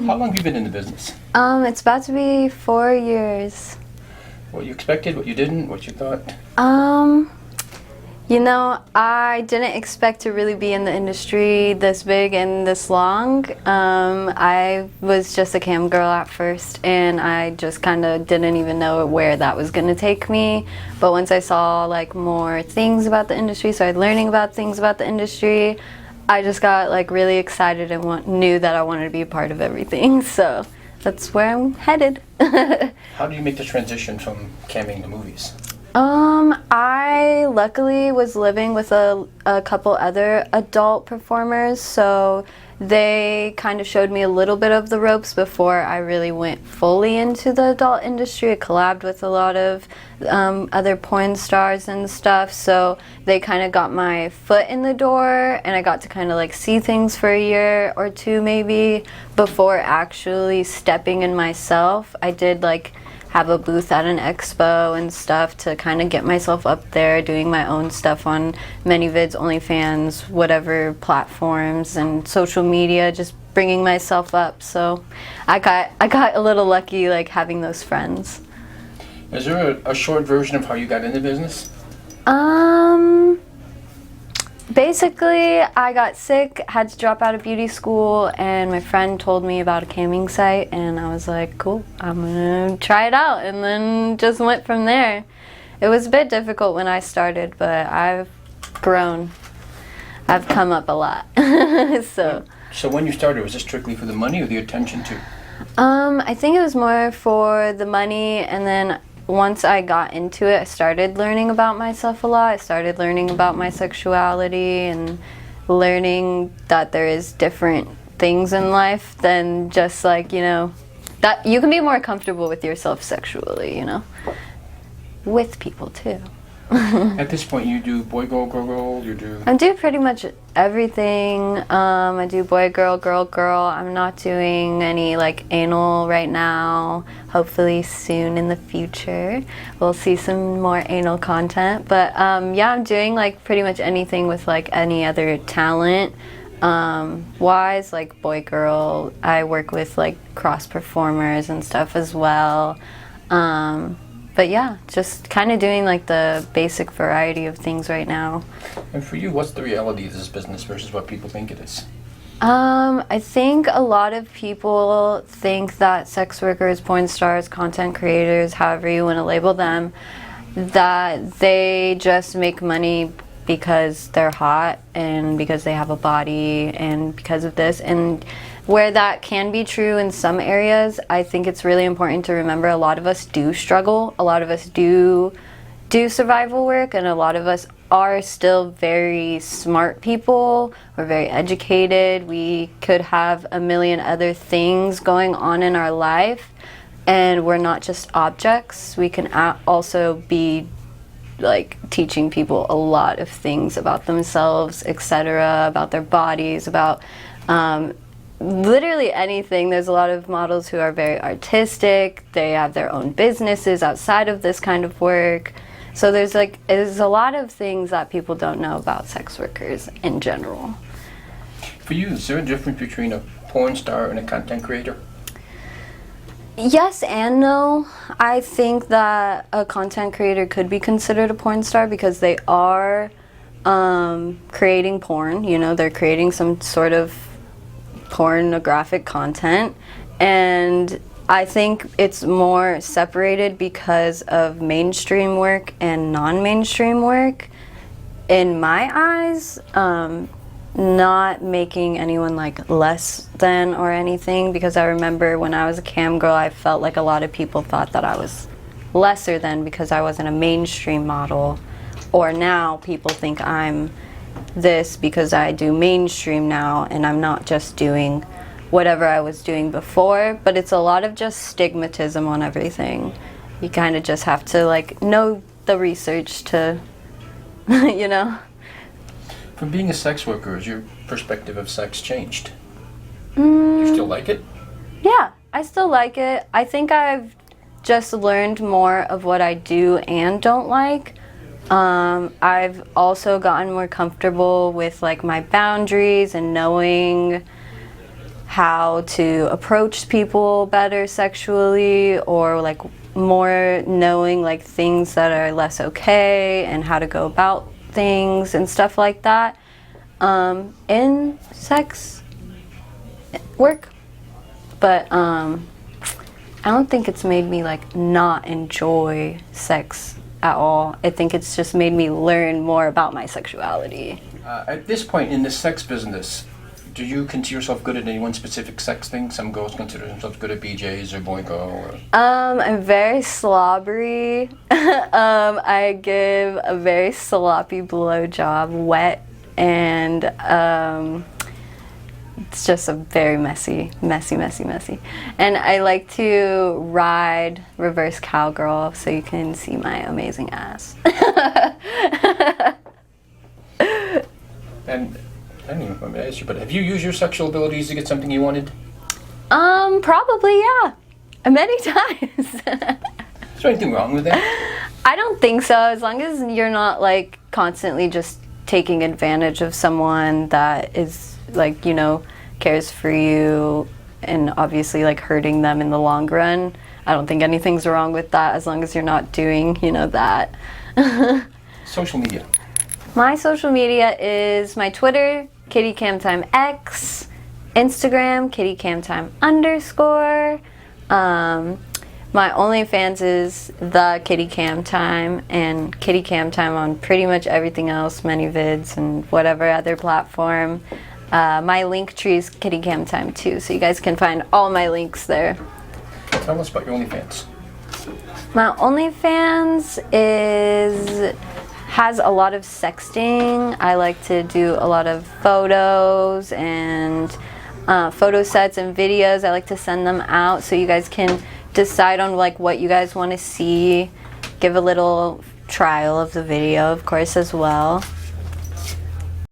How long have you been in the business? It's about to be 4 years. What you expected, what you didn't, what you thought? I didn't expect to really be in the industry this big and this long. I was just a cam girl at first, and I just kind of didn't even know where that was going to take me. But once I saw like more things about the industry, started learning about things about the industry, I just got like really excited and knew that I wanted to be a part of everything. So that's where I'm headed. How do you make the transition from camming to movies? I luckily was living with a couple other adult performers, so they kind of showed me a little bit of the ropes before I really went fully into the adult industry. I collabed with a lot of other porn stars and stuff, so they kind of got my foot in the door, and I got to kind of like see things for a year or two maybe before actually stepping in myself. I did like have a booth at an expo and stuff to kind of get myself up there, doing my own stuff on ManyVids, OnlyFans, whatever platforms, and social media, just bringing myself up. So I got a little lucky, like having those friends. Is there a short version of how you got into business? Basically, I got sick, had to drop out of beauty school, and my friend told me about a camming site, and I was like, cool, I'm gonna try it out, and then just went from there. It was a bit difficult when I started, but I've grown. I've come up a lot. So when you started, was it strictly for the money or the attention too? I think it was more for the money, and then once I got into it, I started learning about myself a lot. I started learning about my sexuality and learning that there is different things in life than just like, that you can be more comfortable with yourself sexually, with people too. At this point, you do boy, girl, girl, girl, you do... I do pretty much everything. I do boy, girl, girl, girl. I'm not doing any like anal right now. Hopefully soon in the future we'll see some more anal content. But yeah, I'm doing like pretty much anything with like any other talent wise, like boy, girl. I work with like cross performers and stuff as well. But yeah, just kind of doing like the basic variety of things right now. And for you, what's the reality of this business versus what people think it is? I think a lot of people think that sex workers, porn stars, content creators, however you want to label them, that they just make money because they're hot and because they have a body and because of this. And where that can be true in some areas, I think it's really important to remember a lot of us do struggle. A lot of us do survival work, and a lot of us are still very smart people. We're very educated. We could have a million other things going on in our life, and we're not just objects. We can also be like teaching people a lot of things about themselves, etc., about their bodies, about literally anything. There's a lot of models who are very artistic. They have their own businesses outside of this kind of work. So there's a lot of things that people don't know about sex workers in general. For you, is there a difference between a porn star and a content creator? Yes and no. I think that a content creator could be considered a porn star because they are creating porn. They're creating some sort of pornographic content, and I think it's more separated because of mainstream work and non-mainstream work. In my eyes, not making anyone like less than or anything, because I remember when I was a cam girl, I felt like a lot of people thought that I was lesser than because I wasn't a mainstream model, or now people think I'm this because I do mainstream now and I'm not just doing whatever I was doing before. But it's a lot of just stigmatism on everything. You kind of just have to like know the research to From being a sex worker, has your perspective of sex changed? You still like it? Yeah, I still like it. I think I've just learned more of what I do and don't like. I've also gotten more comfortable with like my boundaries and knowing how to approach people better sexually, or like more knowing like things that are less okay and how to go about things and stuff like that in sex work. But I don't think it's made me like not enjoy sex at all. I think it's just made me learn more about my sexuality. At this point in the sex business, do you consider yourself good at any one specific sex thing? Some girls consider themselves good at BJs or Boingo. Or... I'm very slobbery. I give a very sloppy blowjob, wet, and it's just a very messy. And I like to ride reverse cowgirl so you can see my amazing ass. And I don't even remember to ask you, but have you used your sexual abilities to get something you wanted? Probably, yeah. Many times. Is there anything wrong with that? I don't think so, as long as you're not like constantly just taking advantage of someone that is like, you know, cares for you and obviously like hurting them in the long run. I don't think anything's wrong with that as long as you're not doing, you know, that. Social media. My social media is my Twitter, KittyCamTimeX, Instagram, KittyCamTime_. My OnlyFans is the KittyCamTime, and KittyCamTime on pretty much everything else, ManyVids and whatever other platform. My link tree is KittyCamTime too, so you guys can find all my links there. Tell us about your OnlyFans. My OnlyFans has a lot of sexting. I like to do a lot of photos and photo sets and videos. I like to send them out so you guys can decide on like what you guys want to see. Give a little trial of the video, of course, as well.